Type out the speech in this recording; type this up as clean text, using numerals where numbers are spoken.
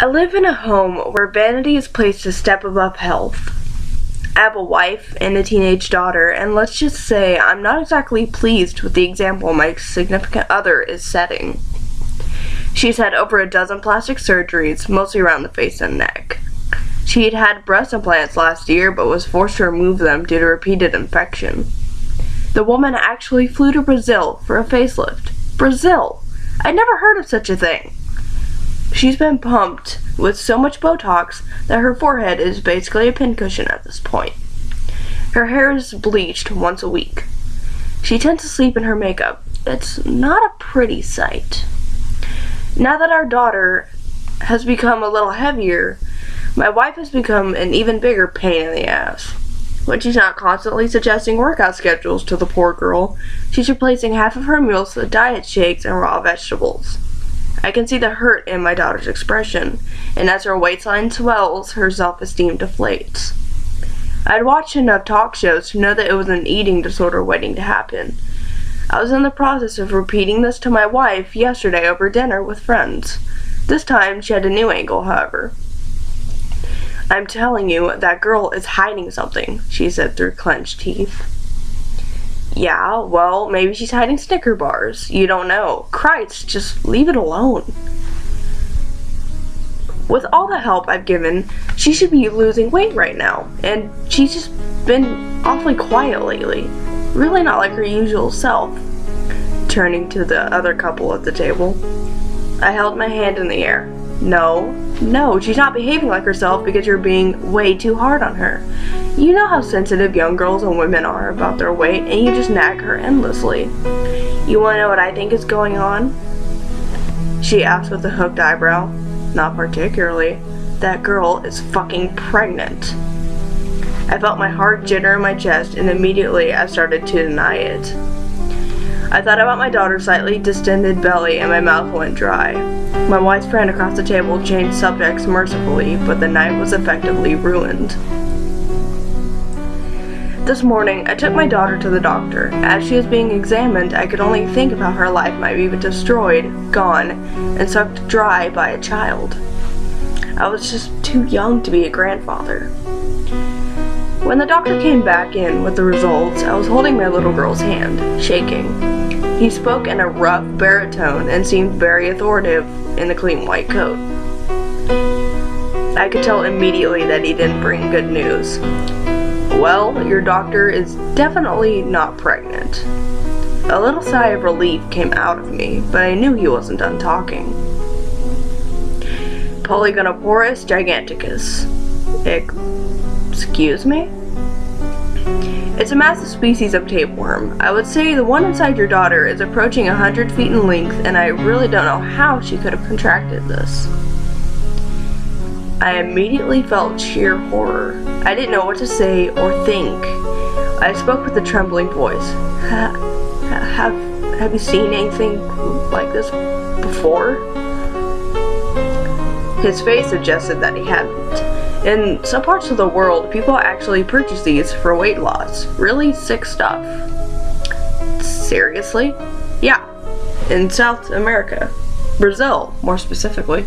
I live in a home where vanity is placed a step above health. I have a wife and a teenage daughter, and let's just say I'm not exactly pleased with the example my significant other is setting. She's had over a dozen plastic surgeries, mostly around the face and neck. She had had breast implants last year, but was forced to remove them due to repeated infection. The woman actually flew to Brazil for a facelift. Brazil! I'd never heard of such a thing. She's been pumped with so much Botox that her forehead is basically a pincushion at this point. Her hair is bleached once a week. She tends to sleep in her makeup. It's not a pretty sight. Now that our daughter has become a little heavier, my wife has become an even bigger pain in the ass. When she's not constantly suggesting workout schedules to the poor girl, she's replacing half of her meals with diet shakes and raw vegetables. I can see the hurt in my daughter's expression, and as her waistline swells, her self-esteem deflates. I'd watched enough talk shows to know that it was an eating disorder waiting to happen. I was in the process of repeating this to my wife yesterday over dinner with friends. This time, she had a new angle, however. "I'm telling you, that girl is hiding something," she said through clenched teeth. "Yeah, well, maybe she's hiding Snicker bars. You don't know. Christ, just leave it alone." With all the help I've given, she should be losing weight right now, and she's just been awfully quiet lately. Really not like her usual self. Turning to the other couple at the table, I held my hand in the air. No, she's not behaving like herself because you're being way too hard on her. You know how sensitive young girls and women are about their weight, and you just nag her endlessly. You want to know what I think is going on? She asked with a hooked eyebrow. Not particularly. That girl is fucking pregnant. I felt my heart jitter in my chest, and immediately I started to deny it. I thought about my daughter's slightly distended belly, and my mouth went dry. My wife's friend across the table changed subjects mercifully, but the night was effectively ruined. This morning, I took my daughter to the doctor. As she was being examined, I could only think of how her life might be destroyed, gone, and sucked dry by a child. I was just too young to be a grandfather. When the doctor came back in with the results, I was holding my little girl's hand, shaking. He spoke in a rough baritone and seemed very authoritative in the clean white coat. I could tell immediately that he didn't bring good news. "Well, your doctor is definitely not pregnant." A little sigh of relief came out of me, but I knew he wasn't done talking. "Polygonoporus giganticus." Excuse me? "It's a massive species of tapeworm. I would say the one inside your daughter is approaching 100 feet in length, and I really don't know how she could have contracted this." I immediately felt sheer horror. I didn't know what to say or think. I spoke with a trembling voice. Have you seen anything like this before?" His face suggested that he hadn't. In some parts of the world, people actually purchase these for weight loss. Really sick stuff. Seriously? Yeah. In South America. Brazil, more specifically.